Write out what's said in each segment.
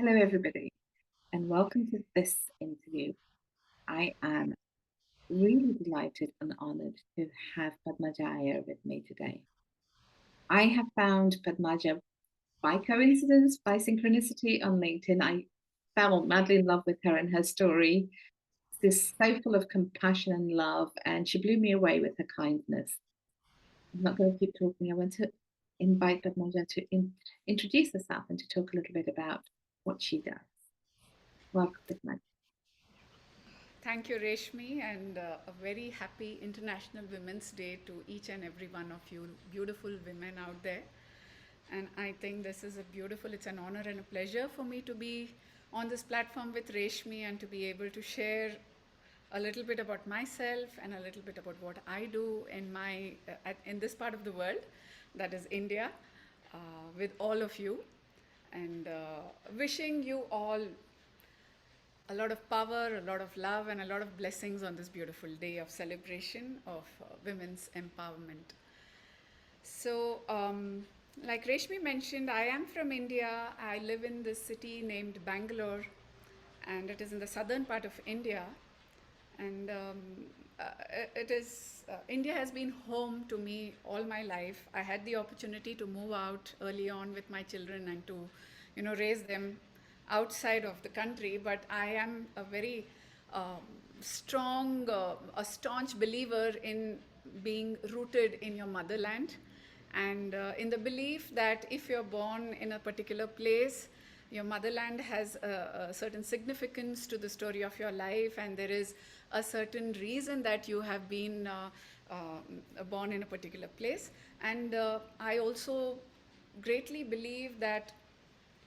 Hello, everybody, and welcome to this interview. I am really delighted and honored to have Padmajaa Iyer with me today. I have found Padmajaa by coincidence, by synchronicity on LinkedIn. I fell madly in love with her and her story. This so full of compassion and love, and she blew me away with her kindness. I'm not going to keep talking. I want to invite Padmajaa to introduce herself and to talk a little bit about what she does. Welcome, Padmajaa. Thank you, Reshmi, and a very happy International Women's Day to each and every one of you, beautiful women out there. And I think this is it's an honor and a pleasure for me to be on this platform with Reshmi and to be able to share a little bit about myself and a little bit about what I do in in this part of the world, that is India, uh, with all of you, and wishing you all a lot of power, a lot of love, and a lot of blessings on this beautiful day of celebration of women's empowerment. So, like Reshmi mentioned, I am from India. I live in this city named Bangalore, and it is in the southern part of India. And it is India has been home to me all my life. I had the opportunity to move out early on with my children and to, raise them outside of the country. But I am a very um, a staunch believer in being rooted in your motherland, and in the belief that if you're born in a particular place, your motherland has a certain significance to the story of your life, and there is a certain reason that you have been born in a particular place. And I also greatly believe that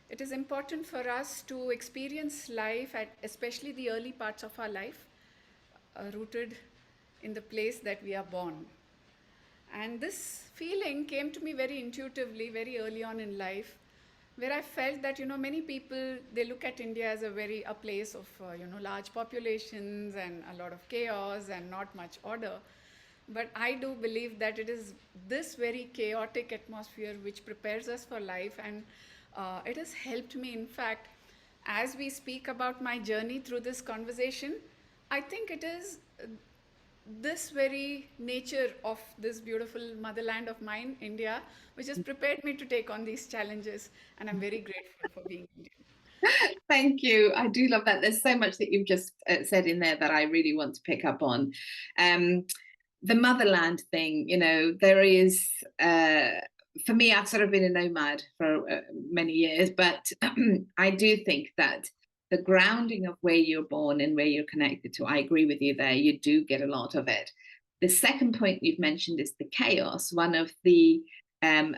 it is important for us to experience life at especially the early parts of our life, rooted in the place that we are born. And this feeling came to me very intuitively, very early on in life, where I felt that, many people, they look at India as a place of, large populations and a lot of chaos and not much order. But I do believe that it is this very chaotic atmosphere which prepares us for life. And it has helped me, in fact, as we speak about my journey through this conversation, I think it is this very nature of this beautiful motherland of mine, India, which has prepared me to take on these challenges. And I'm very grateful for being Indian. Thank you. I do love that. There's so much that you've just said in there that I really want to pick up on. Um, the motherland thing, there is, for me, I've sort of been a nomad for many years, but I do think that the grounding of where you're born and where you're connected to, I agree with you there. You do get a lot of it. The second point you've mentioned is the chaos. One of the um,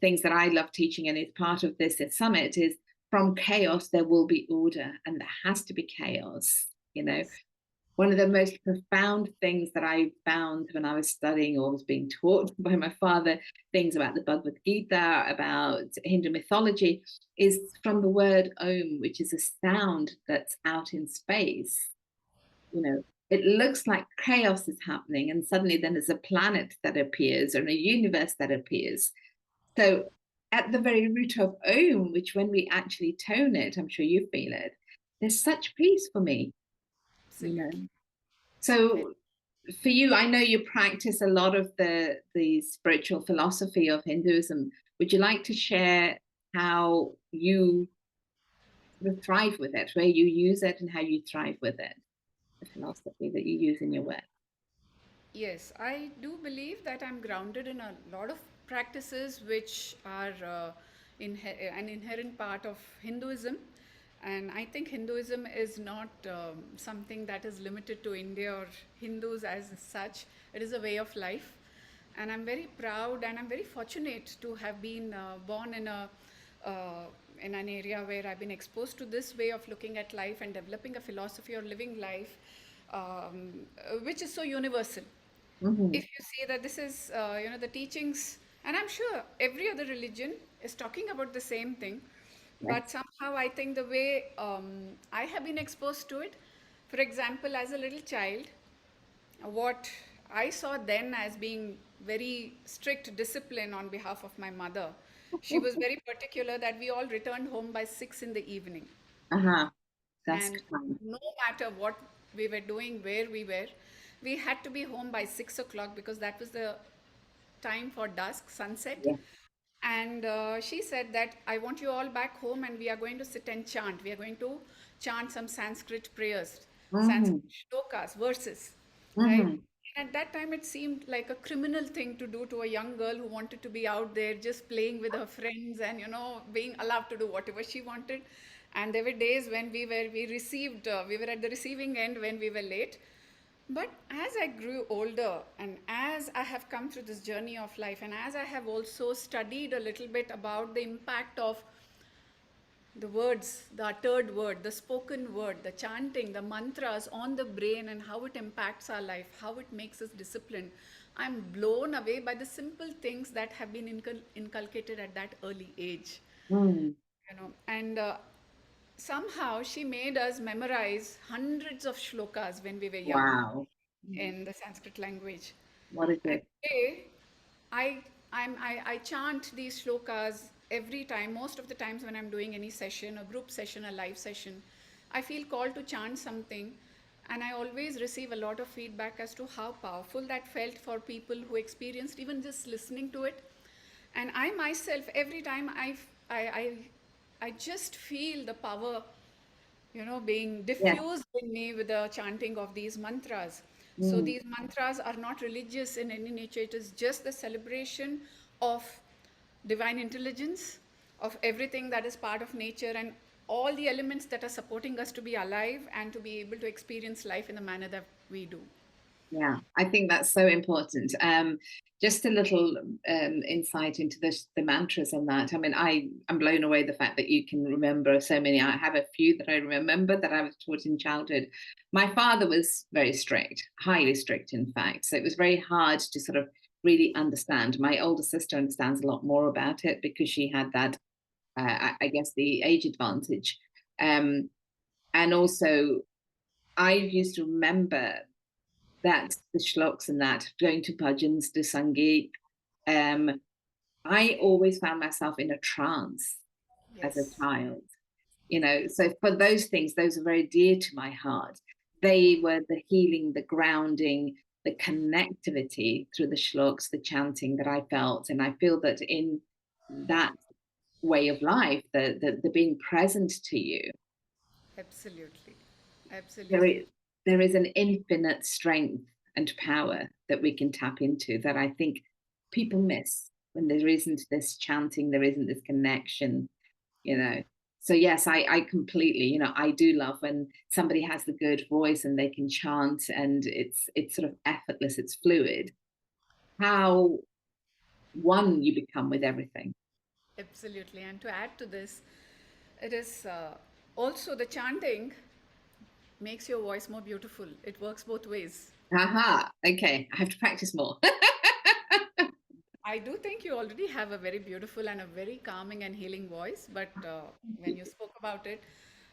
things that I love teaching, and is part of this summit, is from chaos there will be order, and there has to be chaos. Yes. One of the most profound things that I found when I was studying or was being taught by my father things about the Bhagavad Gita, about Hindu mythology, is from the word Om, which is a sound that's out in space. It looks like chaos is happening, and suddenly then there's a planet that appears or a universe that appears. So at the very root of Om, which when we actually tone it, I'm sure you feel it, there's such peace for me, you know. Absolutely. So for you, I know you practice a lot of the spiritual philosophy of Hinduism. Would you like to share how you sort of thrive with it, where you use it, and how you thrive with it, the philosophy that you use in your work? Yes, I do believe that I'm grounded in a lot of practices which are an inherent part of Hinduism. And I think Hinduism is not something that is limited to India or Hindus as such. It is a way of life. And I'm very proud and I'm very fortunate to have been born uh, in an area where I've been exposed to this way of looking at life and developing a philosophy or living life, which is so universal. Mm-hmm. If you see that this is the teachings, and I'm sure every other religion is talking about the same thing, Yes. but somehow I think the way I have been exposed to it, for example, as a little child, what I saw then as being very strict discipline on behalf of my mother, She was very particular that we all returned home by 6 in the evening. Uh-huh. That's And kind. no matter what we were doing, where we were, we had to be home by 6 o'clock because that was the time for dusk, sunset. Yeah. And she said that I want you all back home and we are going to sit and chant. We are going to chant some Sanskrit prayers, Sanskrit Mm-hmm. shlokas, verses, right? Mm-hmm. And at that time, it seemed like a criminal thing to do to a young girl who wanted to be out there just playing with her friends and, being allowed to do whatever she wanted. And there were days when we were at the receiving end when we were late. But as I grew older and as I have come through this journey of life, and as I have also studied a little bit about the impact of the words, the uttered word, the spoken word, the chanting, the mantras on the brain, and how it impacts our life, how it makes us disciplined, I'm blown away by the simple things that have been inculcated at that early age. Mm. And somehow she made us memorize hundreds of shlokas when we were young Wow. Mm. in the Sanskrit language. What a And gift. today, I chant these shlokas every time. Most of the times when I'm doing any session, a group session, a live session, I feel called to chant something. And I always receive a lot of feedback as to how powerful that felt for people who experienced even just listening to it. And I myself, every time I, I just feel the power, being Yeah. diffused in me with the chanting of these mantras. So Mm. these mantras are not religious in any nature. It is just the celebration of divine intelligence, of everything that is part of nature and all the elements that are supporting us to be alive and to be able to experience life in the manner that we do. Yeah, I think that's so important. Just a little insight into the mantras on that. I mean, I'm blown away the fact that you can remember so many. I have a few that I remember that I was taught in childhood. My father was very strict, highly strict, in fact. So it was very hard to sort of really understand. My older sister understands a lot more about it because she had that, I guess, the age advantage. Um, and also, I used to remember that the shloks and that going to bhajans, to sangeet. Um, I always found myself in a trance as a Yes, child, So for those things, those are very dear to my heart. They were the healing, the grounding, the connectivity through the shloks, the chanting that I felt, and I feel that in that way of life, the being present to you, absolutely. there Absolutely. is there is an infinite strength and power that we can tap into that I think people miss when there isn't this chanting, there isn't this connection, you know. So yes, I completely, I do love when somebody has the good voice and they can chant and it's sort of effortless, it's fluid. How one you become with everything. Absolutely. And to add to this, it is also the chanting makes your voice more beautiful. It works both ways. Aha, okay, I have to practice more. I do think you already have a very beautiful and a very calming and healing voice, but when you spoke about it,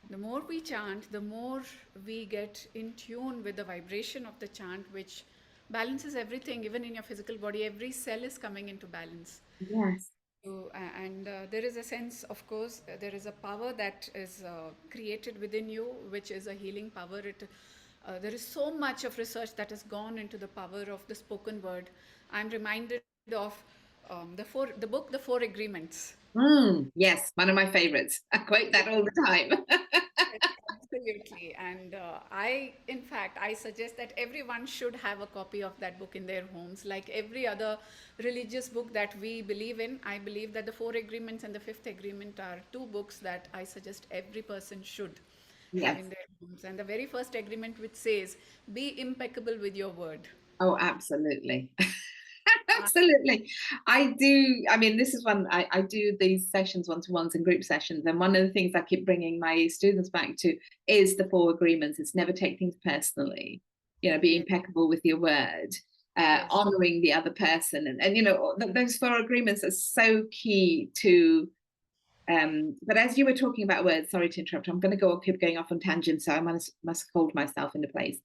the more we chant, the more we get in tune with the vibration of the chant, which balances everything, even in your physical body. Every cell is coming into balance. Yes. So, and there is a sense, of course, there is a power that is created within you, which is a healing power. There is so much of research that has gone into the power of the spoken word. I'm reminded of the book, The Four Agreements. Yes, one of my favorites. I quote that all the time. Yes, absolutely. And in fact, I suggest that everyone should have a copy of that book in their homes. Like every other religious book that we believe in, I believe that the Four Agreements and the Fifth Agreement are two books that I suggest every person should have in Yes. their homes. And the very first agreement, which says, be impeccable with your word. Oh, absolutely. Uh, Absolutely. I do. I mean, this is one I do these sessions, one-to-ones and group sessions. And one of the things I keep bringing my students back to is the four agreements. It's never take things personally, be yes, impeccable with your word, yes, honoring the other person. And those four agreements are so key to. But as you were talking about words, sorry to interrupt, I'm going to keep going off on tangents, so I must hold myself into place.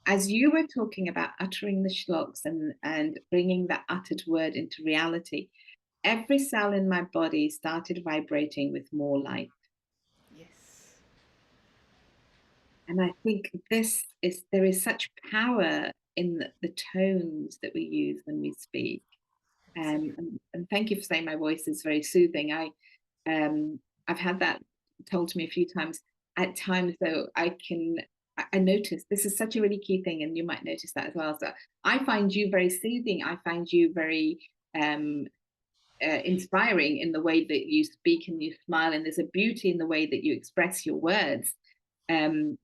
As you were talking about uttering the shloks and bringing that uttered word into reality, every cell in my body started vibrating with more light. Yes. And I think there is such power in the tones that we use when we speak. Absolutely. And thank you for saying my voice is very soothing. I've had that told to me a few times. At times, though, I notice this is such a really key thing, and you might notice that as well. So I find you very soothing. I find you very inspiring in the way that you speak and you smile, and there's a beauty in the way that you express your words. Um,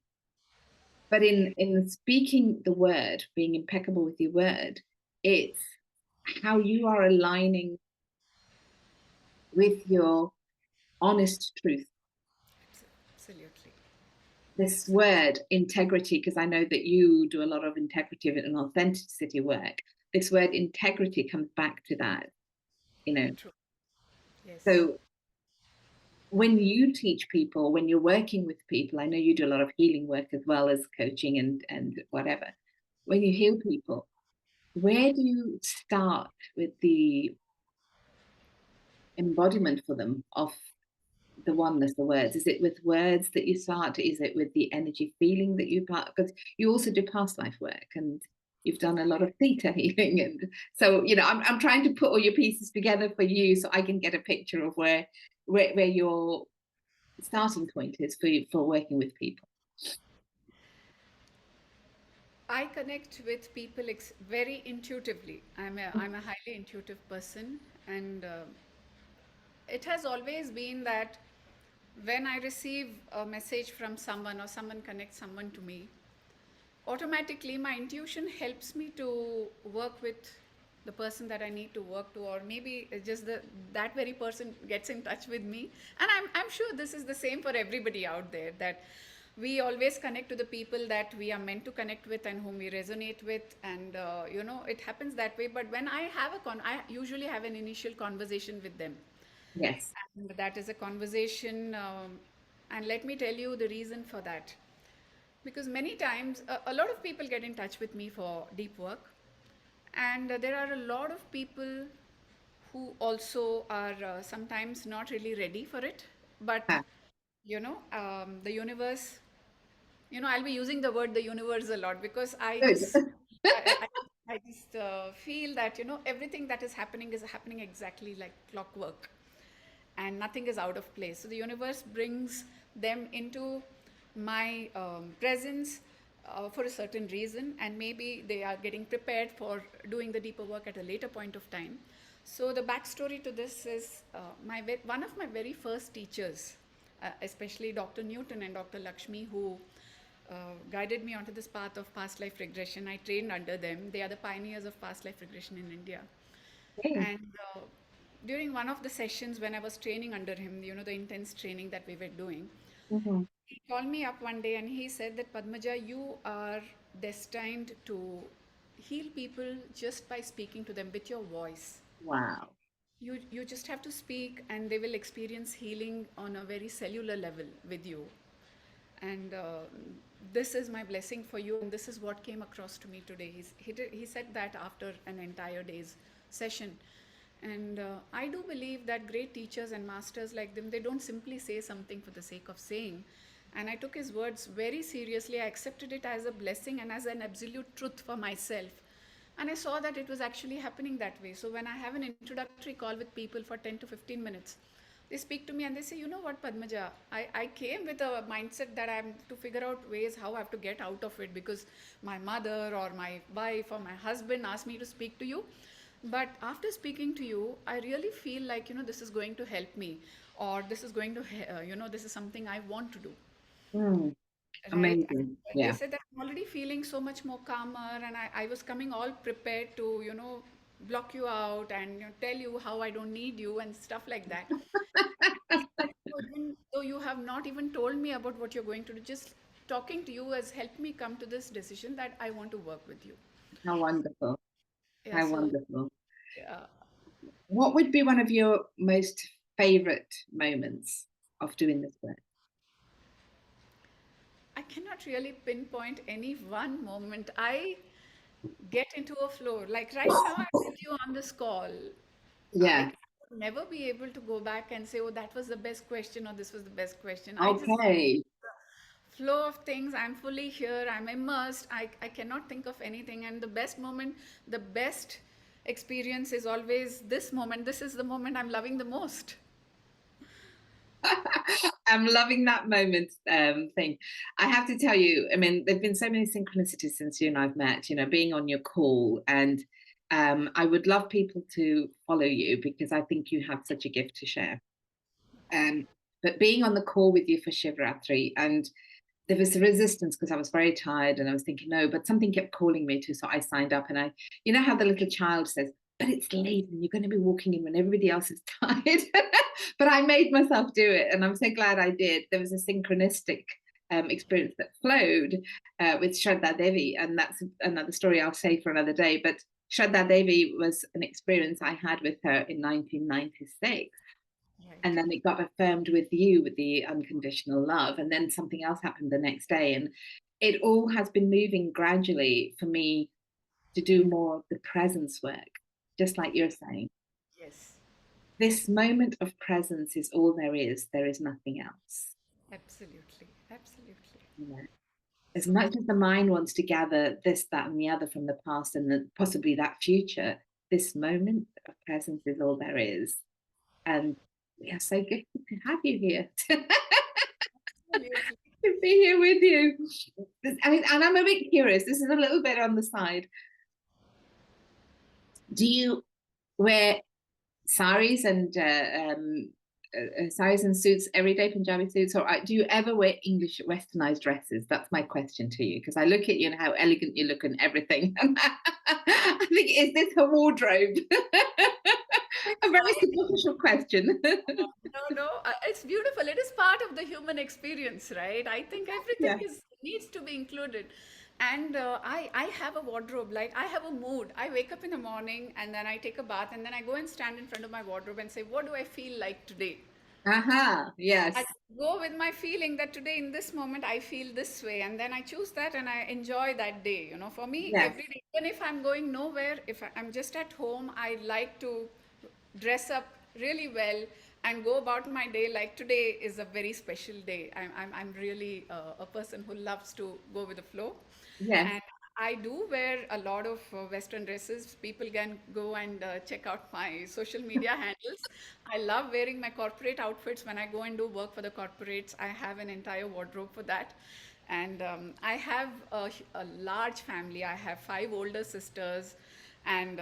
but in speaking the word, being impeccable with your word, it's how you are aligning with your honest truth. Absolutely. This word integrity, because I know that you do a lot of integrity and authenticity work. This word integrity comes back to that, you know. True. Yes. So when you teach people, when you're working with people, I know you do a lot of healing work as well as coaching and whatever. When you heal people, where do you start with the embodiment for them of the oneness, the words? Is it with words that you start? Is it with the energy feeling that you part? Because you also do past life work and you've done a lot of theta healing. And so, I'm trying to put all your pieces together for you so I can get a picture of where your starting point is for working with people. I connect with people very intuitively. I'm a highly intuitive person, and it has always been that when I receive a message from someone or someone connects someone to me, automatically my intuition helps me to work with the person that I need to work to, or maybe it's just that very person gets in touch with me. And I'm sure this is the same for everybody out there, that we always connect to the people that we are meant to connect with and whom we resonate with, and it happens that way. But when I usually have an initial conversation with them, Yes. and that is a conversation, and let me tell you the reason for that. Because many times a lot of people get in touch with me for deep work, and there are a lot of people who also are sometimes not really ready for it. But Ah, the universe, I'll be using the word the universe a lot, because good. I just feel that everything that is happening exactly like clockwork, and nothing is out of place. So the universe brings them into my presence for a certain reason, and maybe they are getting prepared for doing the deeper work at a later point of time. So the backstory to this is one of my very first teachers, especially Dr. Newton and Dr. Lakshmi, who guided me onto this path of past life regression. I trained under them. They are the pioneers of past life regression in India. Okay. And during one of the sessions when I was training under him, the intense training that we were doing, Mhm. he called me up one day and he said that, Padmaja, you are destined to heal people just by speaking to them with your voice. Wow. You just have to speak and they will experience healing on a very cellular level with you. And this is my blessing for you, and this is what came across to me today. He said that after an entire day's session. And I do believe that great teachers and masters like them, they don't simply say something for the sake of saying. And I took his words very seriously. I accepted it as a blessing and as an absolute truth for myself. And I saw that it was actually happening that way. So when I have an introductory call with people for 10 to 15 minutes, they speak to me and they say, you know what, Padmaja, I came with a mindset that I'm to figure out ways how I have to get out of it, because my mother or my wife or my husband asked me to speak to you. But after speaking to you, I really feel like, this is going to help me, or this is going to, this is something I want to do. Mm, Right. amazing. And they Yeah. said that I'm already feeling so much more calmer, and I was coming all prepared to, block you out and tell you how I don't need you and stuff like that. He said, "No, even though you have not even told me about what you're going to do, just talking to you has helped me come to this decision that I want to work with you." How wonderful. Yeah, How so wonderful. yeah, What would be one of your most favorite moments of doing this work? I cannot really pinpoint any one moment. I get into a flow. Like right now, I'm with you on this call. I Yeah. never be able to go back and say, oh, that was the best question or this was the best question. I just Okay. flow of things. I'm fully here. I'm immersed. I cannot think of anything. And the best moment, the best experience is always this moment. This is the moment I'm loving the most. I'm loving that moment thing. I have to tell you, I mean, there've been so many synchronicities since you and I've met, you know, being on your call. And I would love people to follow you because I think you have such a gift to share. But being on the call with you for Shivratri, and there was a resistance because I was very tired and I was thinking, no, but something kept calling me to. So I signed up and you know how the little child says, but it's late and you're going to be walking in when everybody else is tired. But I made myself do it. And I'm so glad I did. There was a synchronistic experience that flowed with Shraddha Devi. And that's another story I'll say for another day. But Shraddha Devi was an experience I had with her in 1996. And Right. then it got affirmed with you with the unconditional love. And then something else happened the next day. And it all has been moving gradually for me to do more of the presence work, just like you're saying. Yes. This moment of presence is all there is. There is nothing else. Absolutely. Absolutely. You know? As So much as the mind wants to gather this, that, and the other from the past and possibly that future, this moment of presence is all there is. And we are so grateful to have you here. absolutely. To be here with you. I mean, and I'm a bit curious. This is a little bit on the side. Do you wear saris and saris and suits every day, Punjabi suits, or do you ever wear English westernized dresses? That's my question to you because I look at you and how elegant you look and everything. I think, is this her wardrobe? A very superficial question. No, it's beautiful. It is part of the human experience, right? I think everything Yeah. is needs to be included. And I have a wardrobe. Like I have a mood. I wake up in the morning and then I take a bath and then I go and stand in front of my wardrobe and say, what do I feel like today? Aha. I Yes. go with my feeling that today in this moment I feel this way, and then I choose that and I enjoy that day. You know, for me, Yes. every day, even if I'm going nowhere, if I'm just at home, I like to dress up really well and go about my day like today is a very special day. I'm really a person who loves to go with the flow. Yes. And I do wear a lot of Western dresses. People can go and check out my social media handles. I love wearing my corporate outfits when I go and do work for the corporates. I have an entire wardrobe for that. And I have a large family. I have 5 older sisters and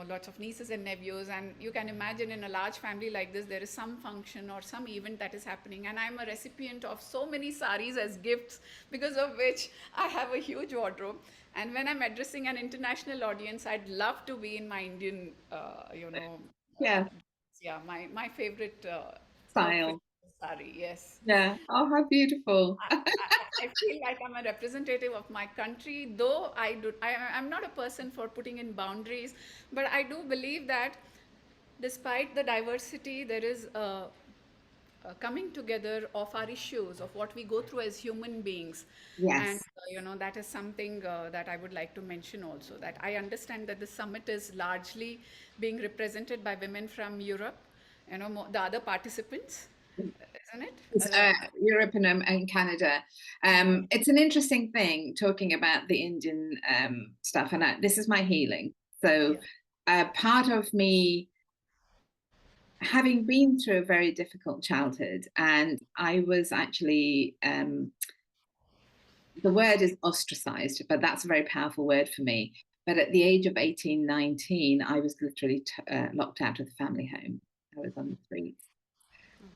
lots of nieces and nephews, and you can imagine in a large family like this there is some function or some event that is happening, and I'm a recipient of so many saris as gifts, because of which I have a huge wardrobe. And when I'm addressing an international audience, I'd love to be in my Indian uh, Yeah. yeah, my favorite outfit Style. is sari. Yes. Yeah. Oh, how beautiful. I feel like I'm a representative of my country, though I'm not a person for putting in boundaries, but I do believe that despite the diversity, there is a coming together of our issues, of what we go through as human beings. And, Yes. that is something that I would like to mention also, that I understand that the summit is largely being represented by women from Europe, the other participants, isn't it? It's, Europe and Canada. It's an interesting thing talking about the Indian stuff, and this is my healing. So, Yeah. part of me, having been through a very difficult childhood, and I was actually, the word is ostracized, but that's a very powerful word for me. But at the age of 18, 19, I was literally locked out of the family home. I was on the streets.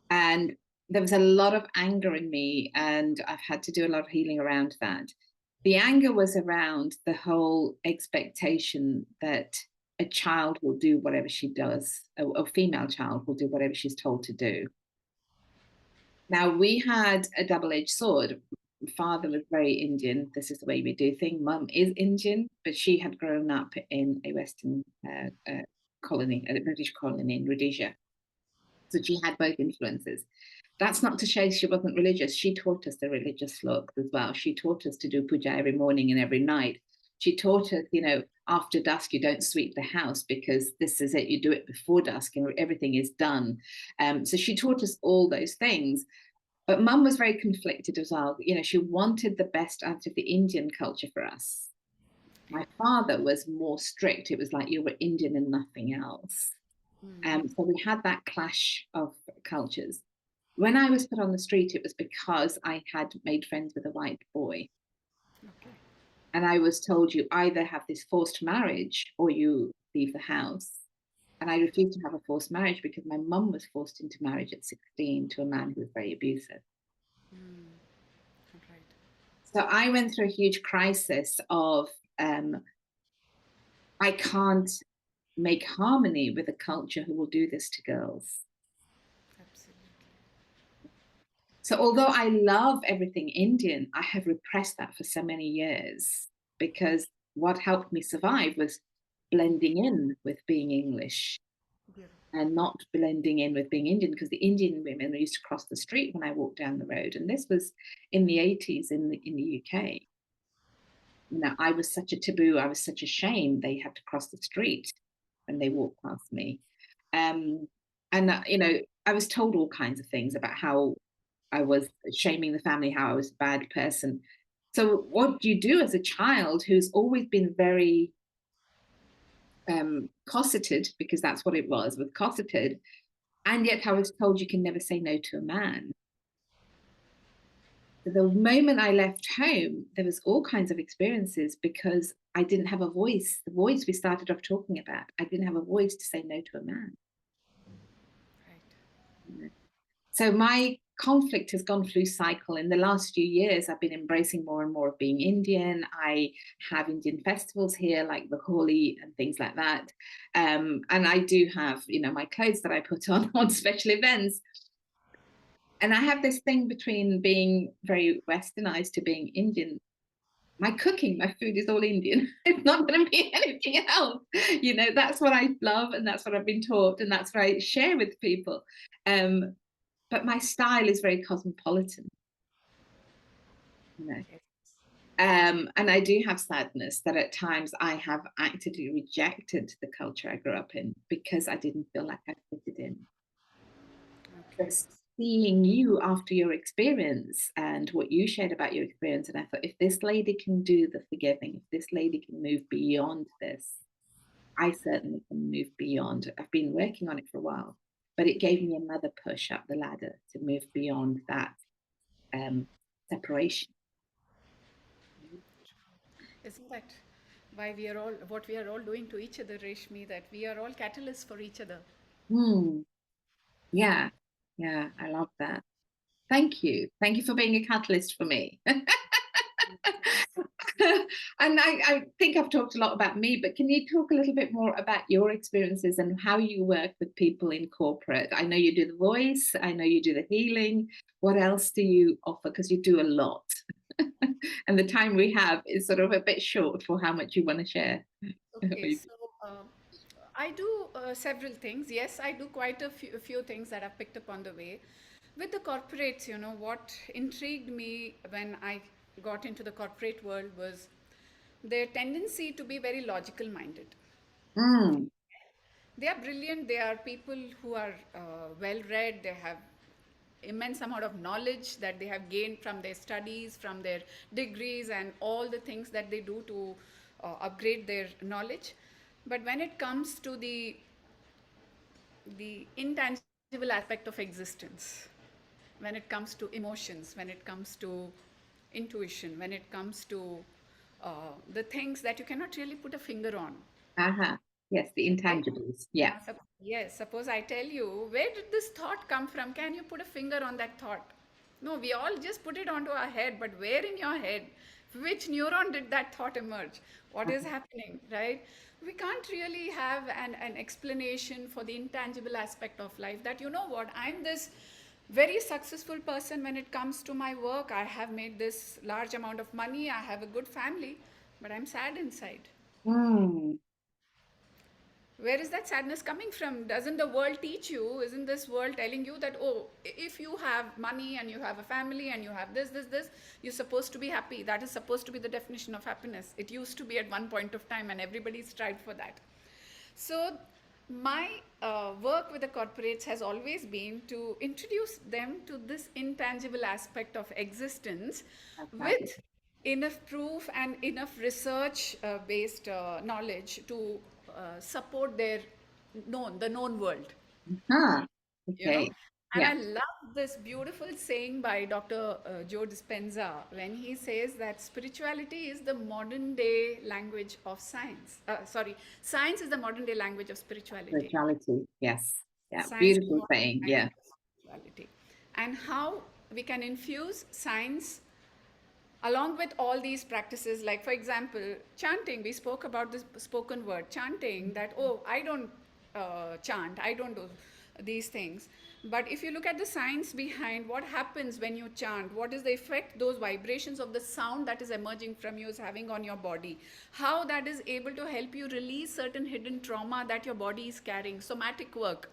And there was a lot of anger in me, and I've had to do a lot of healing around that. The anger was around the whole expectation that a child will do whatever she does, a female child will do whatever she's told to do. Now, we had a double-edged sword. Father was very Indian. This is the way we do things. Mum is Indian, but she had grown up in a Western colony, a British colony in Rhodesia. So she had both influences. That's not to say she wasn't religious. She taught us the religious slok as well. She taught us to do puja every morning and every night. she taught us, after dusk, you don't sweep the house because this is it. You do it before dusk and everything is done. So she taught us all those things. But mum was very conflicted as well. She wanted the best out of the Indian culture for us. My father was more strict. It was like you were Indian and nothing else. So we had that clash of cultures. When I was put on the street, it was because I had made friends with a white boy. Okay. And I was told you either have this forced marriage or you leave the house. And I refused to have a forced marriage because my mum was forced into marriage at 16 to a man who was very abusive. Right. So I went through a huge crisis of I can't make harmony with a culture who will do this to girls. Absolutely. So although I love everything Indian, I have repressed that for so many years because what helped me survive was blending in with being English and not blending in with being Indian, because the Indian women used to cross the street when I walked down the road. And this was in the 80s in the UK. I was such a taboo. I was such a shame. They had to cross the street when they walked past me. And, I was told all kinds of things about how I was shaming the family, how I was a bad person. So what do you do as a child who's always been very cosseted, because that's what it was cosseted, and yet I was told you can never say no to a man. So the moment I left home, there was all kinds of experiences because I didn't have a voice. The voice we started off talking about, I didn't have a voice to say no to a man. Right. So my conflict has gone through cycle. In the last few years, I've been embracing more and more of being Indian. I have Indian festivals here, like the Holi and things like that. And I do have, my clothes that I put on special events. And I have this thing between being very westernized to being Indian. My cooking, my food is all Indian. It's not going to be anything else. That's what I love and that's what I've been taught and that's what I share with people. But my style is very cosmopolitan. And I do have sadness that at times I have actively rejected the culture I grew up in because I didn't feel like I fitted in. Okay. Just seeing you after your experience and what you shared about your experience, and I thought, if this lady can do the forgiving, if this lady can move beyond this, I certainly can move beyond. I've been working on it for a while, but it gave me another push up the ladder to move beyond that separation. Isn't that why what we are all doing to each other, Reshmi, that we are all catalysts for each other? Yeah, I love that. Thank you. Thank you for being a catalyst for me. And I think I've talked a lot about me, but can you talk a little bit more about your experiences and how you work with people in corporate? I know you do the voice, I know you do the healing. What else do you offer? Because you do a lot. And the time we have is sort of a bit short for how much you want to share. Okay, so I do several things. Yes, I do quite a few things that I've picked up on the way. With the corporates, what intrigued me when I got into the corporate world was their tendency to be very logical minded. Mm. They are brilliant. They are people who are well read. They have immense amount of knowledge that they have gained from their studies, from their degrees, and all the things that they do to upgrade their knowledge. But when it comes to the intangible aspect of existence, when it comes to emotions, when it comes to intuition, when it comes to the things that you cannot really put a finger on. Uh-huh. Yes, the Right? intangibles. Yeah. Yes, suppose I tell you, where did this thought come from? Can you put a finger on that thought? No, we all just put it onto our head, but where in your head? Which neuron did that thought emerge? What is happening, right? We can't really have an explanation for the intangible aspect of life that, what, I'm this very successful person when it comes to my work. I have made this large amount of money. I have a good family, but I'm sad inside. Mm. Where is that sadness coming from? Doesn't the world teach you, isn't this world telling you that, oh, if you have money and you have a family and you have this, you're supposed to be happy? That is supposed to be the definition of happiness. It used to be at one point of time, and everybody strived for that. So my work with the corporates has always been to introduce them to this intangible aspect of existence Exactly. with enough proof and enough research based knowledge to support their the known world, Huh. you know. Okay. And Yeah. I love this beautiful saying by Dr. Joe Dispenza when he says that spirituality is the modern day language of science. Sorry, science is the modern day language of spirituality. Spirituality. Yes. Yeah. Science is the Beautiful modern day saying. Yeah. language of spirituality. And how we can infuse science along with all these practices, like for example chanting. We spoke about this spoken word chanting, that, oh, I don't chant, I don't do these things. But if you look at the science behind what happens when you chant, what is the effect those vibrations of the sound that is emerging from you is having on your body, how that is able to help you release certain hidden trauma that your body is carrying, somatic work.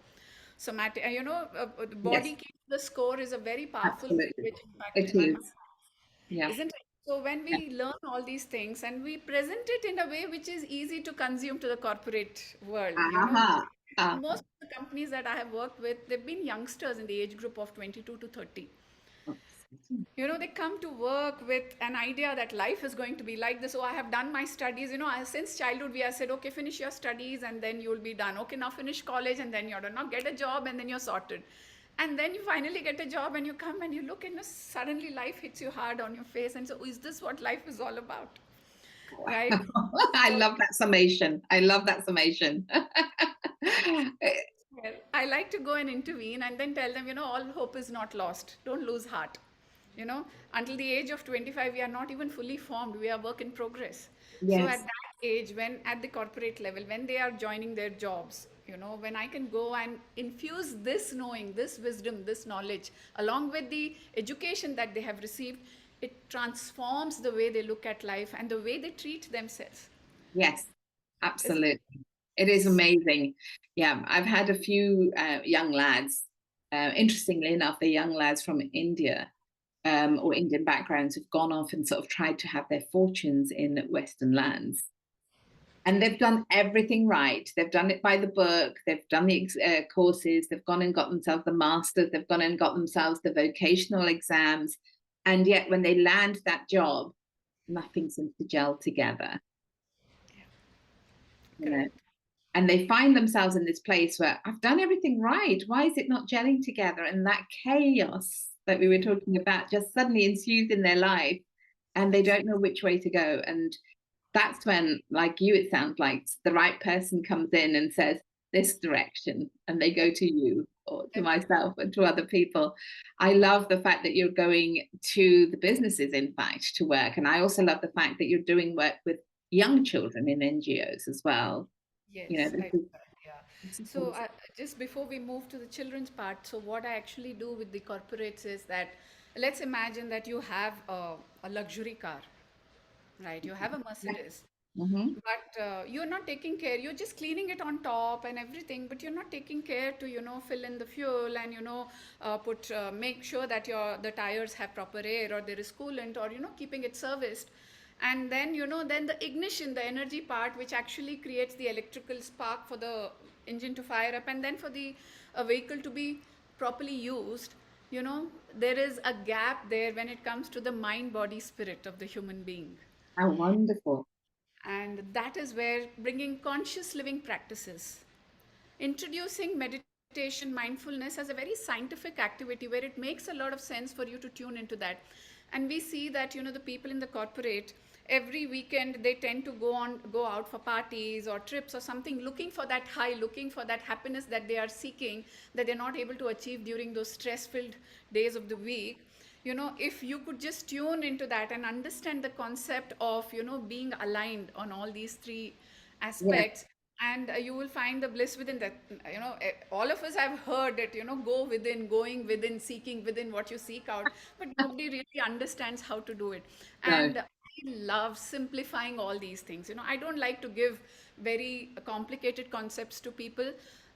Somatic, the body Yes. keeps the score is a very powerful way Absolutely. which impact It in my mind, is. Yeah. isn't it? So when Yeah. we learn all these things and we present it in a way which is easy to consume to the corporate world, Aha. most of the companies that I have worked with, they've been youngsters in the age group of 22 to 30. They come to work with an idea that life is going to be like this. Oh, I have done my studies. Since childhood, we have said, okay, finish your studies and then you'll be done. Okay, now finish college and then you're done. Now get a job and then you're sorted. And then you finally get a job and you come and you look and suddenly life hits you hard on your face. And so, is this what life is all about? Right? I So, love that summation. I love that summation. well, I like to go and intervene and then tell them, all hope is not lost. Don't lose heart. Until the age of 25, we are not even fully formed. We are work in progress. So at Yes. that age, when at the corporate level, when they are joining their jobs, when I can go and infuse this knowing, this wisdom, this knowledge, along with the education that they have received, it transforms the way they look at life and the way they treat themselves. Yes. Isn't it? Absolutely. It is amazing. Yeah. I've had a few young lads. Interestingly enough, they're young lads from India or Indian backgrounds who've gone off and sort of tried to have their fortunes in Western lands. And they've done everything right. They've done it by the book. They've done the courses. They've gone and got themselves the masters. They've gone and got themselves the vocational exams. And yet, when they land that job, nothing seems to gel together. You know, Correct. and they find themselves in this place where I've done everything right. Why is it not gelling together? And that chaos that we were talking about just suddenly ensues in their life, and they don't know which way to go. And that's when, like you, it sounds like the right person comes in and says this direction, and they go to you or to myself and to other people. I love the fact that you're going to the businesses, in fact, to work. And I also love the fact that you're doing work with young children in NGOs as well. Yes, This I is, do that. Yeah. this is So awesome. just before we move to the children's part, so what I actually do with the corporates is that, let's imagine that you have a luxury car, right? You have a Yeah. Mercedes, Mm-hmm. but you're not taking care. You're just cleaning it on top and everything, but you're not taking care to, fill in the fuel and, make sure that the tires have proper air or there is coolant, or, keeping it serviced. And then, then the ignition, the energy part, which actually creates the electrical spark for the engine to fire up, and then for the vehicle to be properly used, there is a gap there when it comes to the mind, body, spirit of the human being. How wonderful. And that is where bringing conscious living practices, introducing meditation, mindfulness as a very scientific activity where it makes a lot of sense for you to tune into that. And we see that, the people in the corporate, every weekend they tend to go out for parties or trips or something, looking for that high, looking for that happiness that they are seeking, that they're not able to achieve during those stress filled days of the week. If you could just tune into that and understand the concept of, being aligned on all these three Yes. aspects, and you will find the bliss within that. All of us have heard it, go within, going within, seeking within what you seek out, but nobody really understands how to do it. No. And I love simplifying all these things. I don't like to give very complicated concepts to people.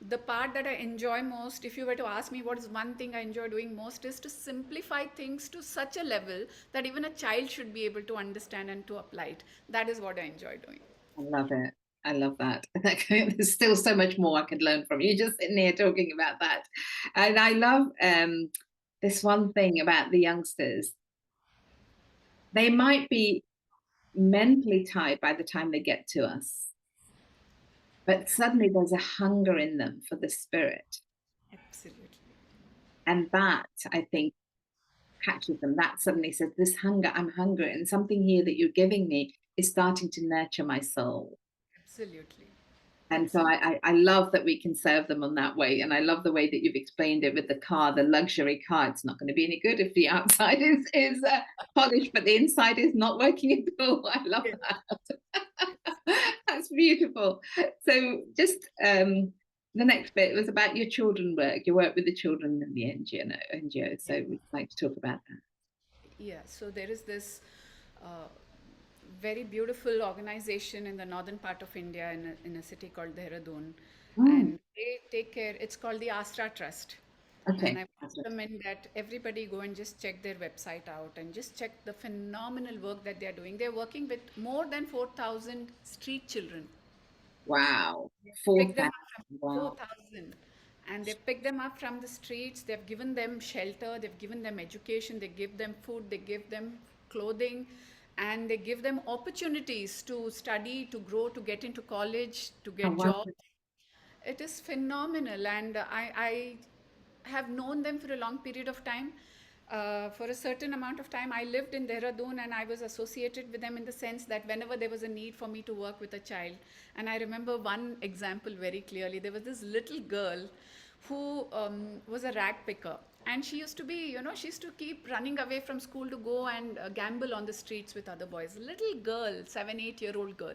The part that I enjoy most, if you were to ask me what is one thing I enjoy doing most, is to simplify things to such a level that even a child should be able to understand and to apply it. That is what I enjoy doing. I love it. I love that. There's still so much more I could learn from you just sitting here talking about that. And I love this one thing about the youngsters. They might be mentally tired by the time they get to us, but suddenly there's a hunger in them for the spirit. Absolutely. And that, I think, catches them. That suddenly says, this hunger, I'm hungry, and something here that you're giving me is starting to nurture my soul. Absolutely. And so Absolutely. I love that we can serve them on that way. And I love the way that you've explained it with the car, the luxury car. It's not going to be any good if the outside is polished, but the inside is not working at all. I love Yes. that. That's beautiful. So just the next bit was about your children work, your work with the children in the NGO. Yeah. So we'd like to talk about that. Yeah, so there is this uh, very beautiful organization in the northern part of India in a city called Dehradun. Mm, And they take care, it's called the Astra Trust. And okay. I recommend that everybody go and just check their website out and just check the phenomenal work that they are doing. They're working with more than 4,000 street children. Wow. Pick them 4,000. up from Wow. 4,000, and they pick them up from the streets. They've given them shelter, they've given them education, they give them food, they give them clothing, and they give them opportunities to study, to grow, to get into college, to Oh, get wow. jobs. It is phenomenal, and I have known them for a long period of time. For a certain amount of time, I lived in Dehradun and I was associated with them in the sense that whenever there was a need for me to work with a child, and I remember one example very clearly. There was this little girl who was a rag picker, and she used to be, she used to keep running away from school to go and gamble on the streets with other boys. A little girl, 7, 8-year-old girl.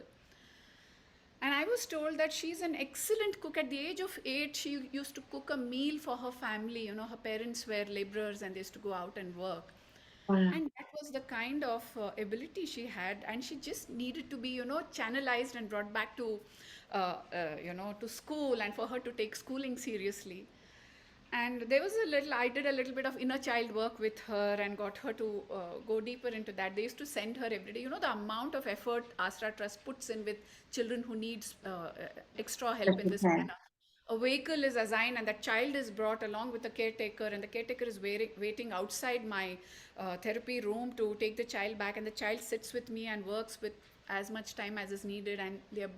And I was told that she's an excellent cook. At the age of 8, she used to cook a meal for her family. Her parents were laborers and they used to go out and work. Wow. And that was the kind of ability she had. And she just needed to be, channelized and brought back to, to school, and for her to take schooling seriously. And there was I did a little bit of inner child work with her and got her to go deeper into that. They used to send her every day. The amount of effort Astra Trust puts in with children who needs extra help in Special this care. manner. A vehicle is assigned and that child is brought along with the caretaker, and the caretaker is waiting outside my therapy room to take the child back, and the child sits with me and works with as much time as is needed, and they are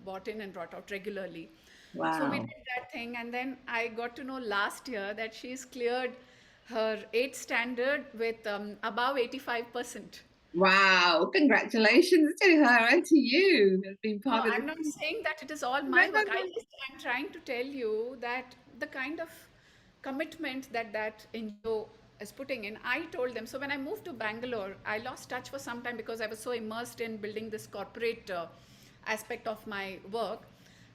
brought in and brought out regularly. So we Wow. did that thing, and then I got to know last year that she's cleared her 8th standard with above 85%. Wow. Congratulations to her and to you as being No, part of the I'm not team. saying that it is all No, my no, work. no. I'm trying to tell you that the kind of commitment that NGO is putting in. I told them, so when I moved to Bangalore, I lost touch for some time because I was so immersed in building this corporate aspect of my work.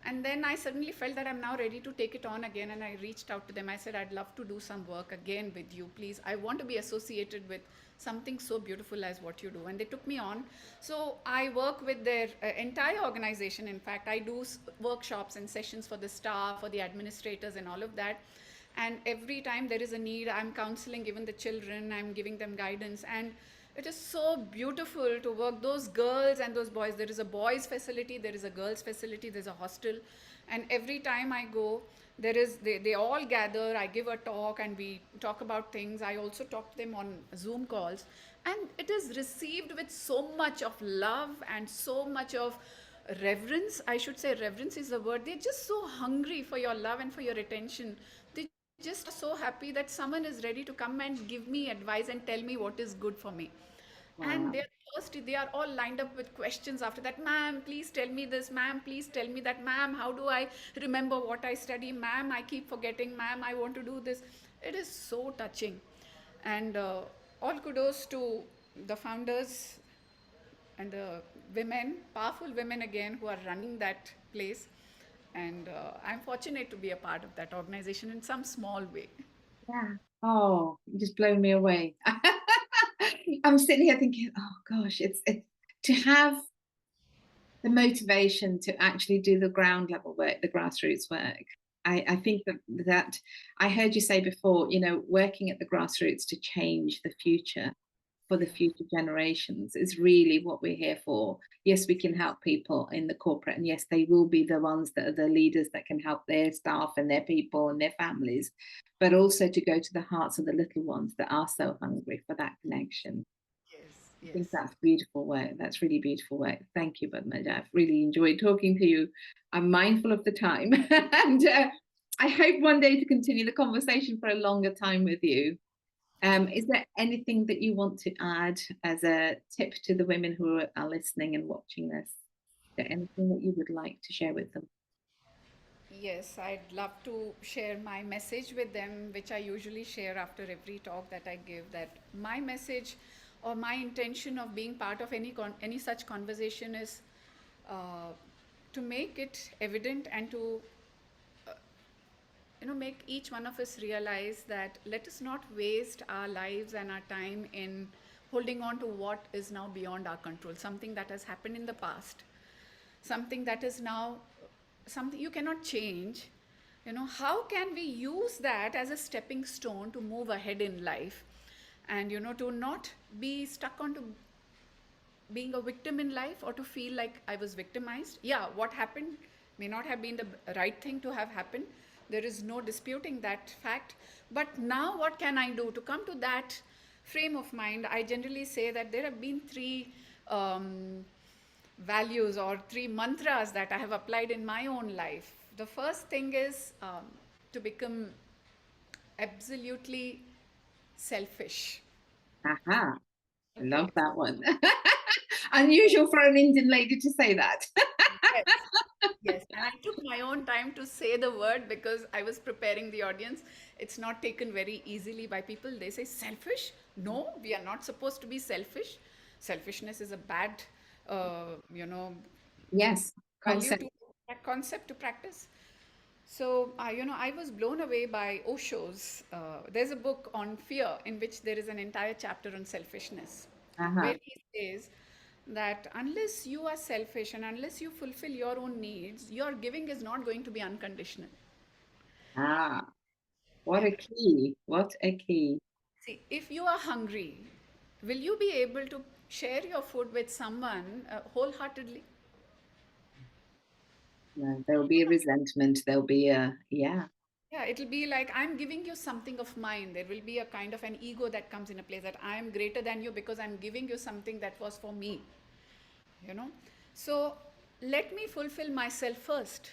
And then I suddenly felt that I'm now ready to take it on again. And I reached out to them. I said, I'd love to do some work again with you, please. I want to be associated with something so beautiful as what you do. And they took me on. So I work with their entire organization. In fact, I do workshops and sessions for the staff, for the administrators, and all of that. And every time there is a need, I'm counseling even the children, I'm giving them guidance. And it is so beautiful to work those girls and those boys. There is a boys facility, there is a girls facility, there's a hostel, and every time I go, they all gather. I give a talk and we talk about things. I also talk to them on Zoom calls, and it is received with so much of love and so much of reverence. I should say reverence is the word. They're just so hungry for your love and for your attention. They just are so happy that someone is ready to come and give me advice and tell me what is good for me. And Wow. they're thirsty. They are all lined up with questions after that. Ma'am, please tell me this. Ma'am, please tell me that. Ma'am, how do I remember what I study? Ma'am, I keep forgetting. Ma'am, I want to do this. It is so touching. And all kudos to the founders and the women, powerful women again, who are running that place. And I'm fortunate to be a part of that organization in some small way. Yeah. Oh, you just blown me away. I'm sitting here thinking, oh gosh, it's to have the motivation to actually do the ground level work, the grassroots work. I think that I heard you say before, working at the grassroots to change the future for the future generations is really what we're here for. Yes, we can help people in the corporate, and yes, they will be the ones that are the leaders that can help their staff and their people and their families, but also to go to the hearts of the little ones that are so hungry for that connection. Yes, I think yes. that's beautiful work. That's really beautiful work. Thank you, Padmajaa. I've really enjoyed talking to you. I'm mindful of the time, and I hope one day to continue the conversation for a longer time with you. Is there anything that you want to add as a tip to the women who are listening and watching this? Is there anything that you would like to share with them? Yes, I'd love to share my message with them, which I usually share after every talk that I give. That my message or my intention of being part of any such conversation is uh, to make it evident and to make each one of us realize that let us not waste our lives and our time in holding on to what is now beyond our control, something that has happened in the past, something that is now something you cannot change. How can we use that as a stepping stone to move ahead in life, and to not be stuck onto being a victim in life or to feel like I was victimized. Yeah, what happened may not have been the right thing to have happened. There is no disputing that fact. But now, what can I do to come to that frame of mind? I generally say that there have been three values or three mantras that I have applied in my own life. The first thing is to become absolutely selfish. Aha, I love Okay. that one. Unusual for an Indian lady to say that. Yes. Yes, and I took my own time to say the word because I was preparing the audience. It's not taken very easily by people. They say selfish. No, we are not supposed to be selfish. Selfishness is a bad, Yes, value concept. to that concept to practice. So, I was blown away by Osho's. There's a book on fear in which there is an entire chapter on selfishness, Uh-huh. where he says that unless you are selfish and unless you fulfill your own needs, your giving is not going to be unconditional. Ah, what a And key. What a key. see, if you are hungry, will you be able to share your food with someone wholeheartedly? No, there'll be a resentment. There'll be yeah. Yeah, it'll be like I'm giving you something of mine. There will be a kind of an ego that comes in a place that I am greater than you because I'm giving you something that was for me, you know. So let me fulfill myself first.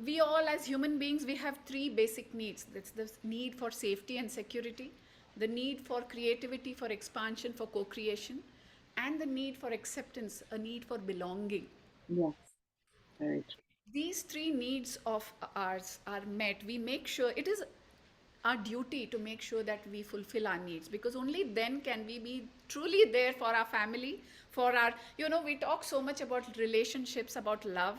We all, as human beings, we have three basic needs. That's the need for safety and security, the need for creativity, for expansion, for co creation, and the need for acceptance, a need for belonging. Yes, very true. These three needs of ours are met. We make sure it is our duty to make sure that we fulfill our needs, because only then can we be truly there for our family, for our, we talk so much about relationships, about love.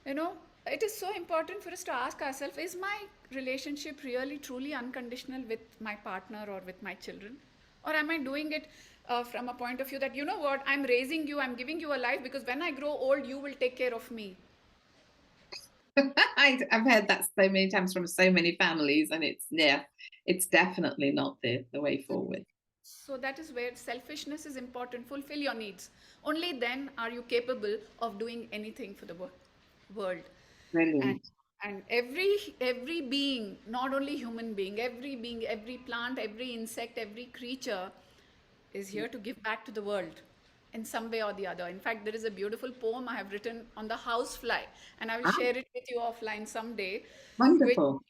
you know it is so important for us to ask ourselves, is my relationship really truly unconditional with my partner or with my children, or am I doing it from a point of view that, what, I'm raising you, I'm giving you a life because when I grow old you will take care of me. I've heard that so many times from so many families, and it's definitely not the way forward. So that is where selfishness is important. Fulfill your needs. Only then are you capable of doing anything for the world. And Brilliant. and every being, not only human being, every plant, every insect, every creature is here to give back to the world in some way or the other. In fact, there is a beautiful poem I have written on the housefly, and I will Ah, share it with you offline someday, which wonderful.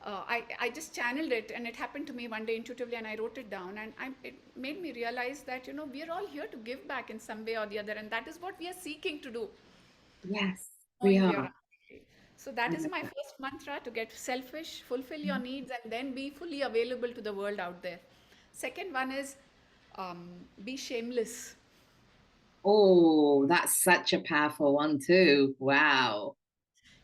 I just channeled it, and it happened to me one day intuitively, and I wrote it down, and it made me realize that we are all here to give back in some way or the other, and that is what we are seeking to do, Yes, we knowing we are are. hungry. So that I is love my that. first mantra, to get selfish, fulfill your needs, and then be fully available to the world out there. Second one is be shameless. Oh, that's such a powerful one too. Wow.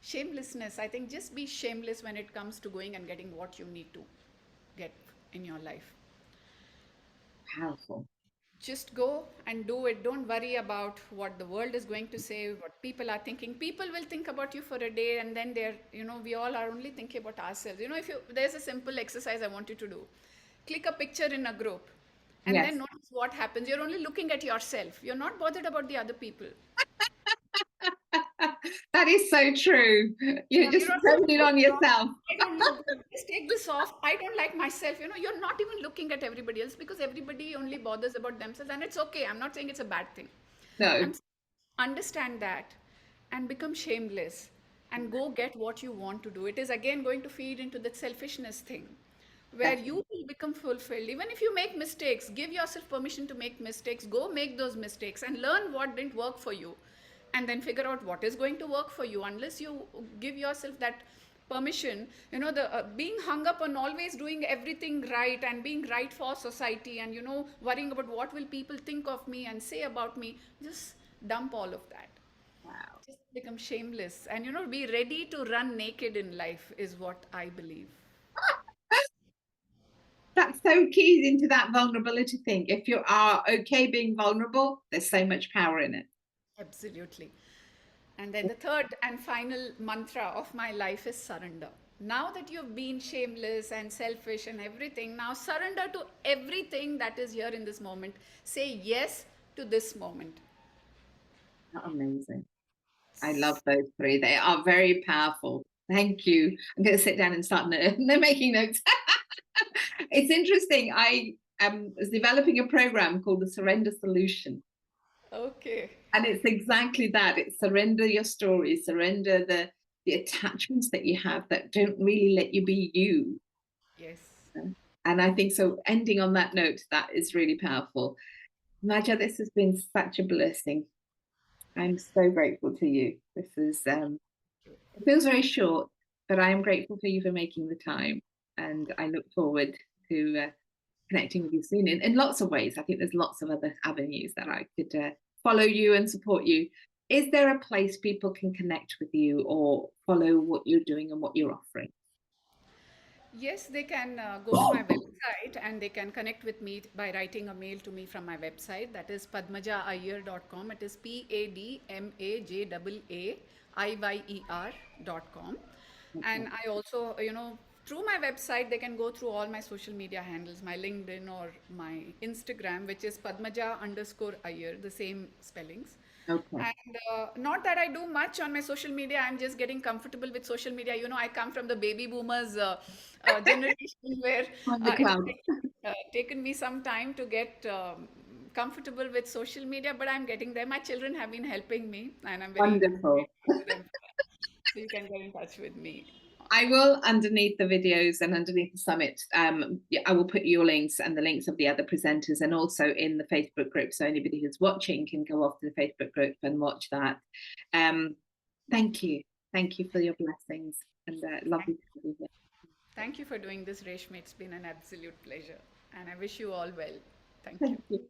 Shamelessness, I think, just be shameless when it comes to going and getting what you need to get in your life. Powerful. just go and do it. Don't worry about what the world is going to say, what people are thinking. People will think about you for a day, and then they're, we all are only thinking about ourselves. If there's a simple exercise I want you to do, click a picture in a group, and then Yes. notice what happens. You're only looking at yourself. You're not bothered about the other people. That is so true. You're just You're not saying, focusing oh, on yourself. I don't look good. Just take this off. I don't like myself. You're not even looking at everybody else because everybody only bothers about themselves, and it's okay. I'm not saying it's a bad thing. No. I'm understand that and become shameless and go get what you want to do. It is again going to feed into that selfishness thing where you will become fulfilled. Even if you make mistakes, give yourself permission to make mistakes. Go make those mistakes and learn what didn't work for you, and then figure out what is going to work for you. Unless you give yourself that permission, the being hung up on always doing everything right and being right for society, and worrying about what will people think of me and say about me, just dump all of that. Wow. Just become shameless and be ready to run naked in life is what I believe. That's so keyed into that vulnerability thing. If you are okay being vulnerable, there's so much power in it. Absolutely. And then the third and final mantra of my life is surrender. Now that you've been shameless and selfish and everything, now surrender to everything that is here in this moment. Say yes to this moment. Amazing. I love those three. They are very powerful. Thank you. I'm going to sit down and start making notes. It's interesting. I was developing a program called the Surrender Solution. Okay. And it's exactly that. It's surrender your story, surrender the attachments that you have that don't really let you be you. Yes. And I think so, ending on that note, that is really powerful. Maja, this has been such a blessing. I'm so grateful to you. This is it feels very short, but I am grateful for you for making the time. And I look forward to connecting with you soon in lots of ways. I think there's lots of other avenues that I could follow you and support you. Is there a place people can connect with you or follow what you're doing and what you're offering? Yes, they can go to my website and they can connect with me by writing a mail to me from my website. That is padmajaayer.com. It is PADMAJAAIYER.com. And I also, through my website, they can go through all my social media handles, my LinkedIn or my Instagram, which is Padmajaa_Iyer, the same spellings. Okay. And not that I do much on my social media, I'm just getting comfortable with social media. I come from the baby boomers generation where On the it has cloud. taken me some time to get comfortable with social media, but I'm getting there. My children have been helping me, and I'm very Wonderful. grateful to them for that. So you can get in touch with me. I will, underneath the videos and underneath the summit, yeah, I will put your links and the links of the other presenters and also in the Facebook group. So anybody who's watching can go off to the Facebook group and watch that. Thank you. Thank you for your blessings and lovely to be here. Thank you for doing this, Reshmi. It's been an absolute pleasure, and I wish you all well. Thank you. Thank you.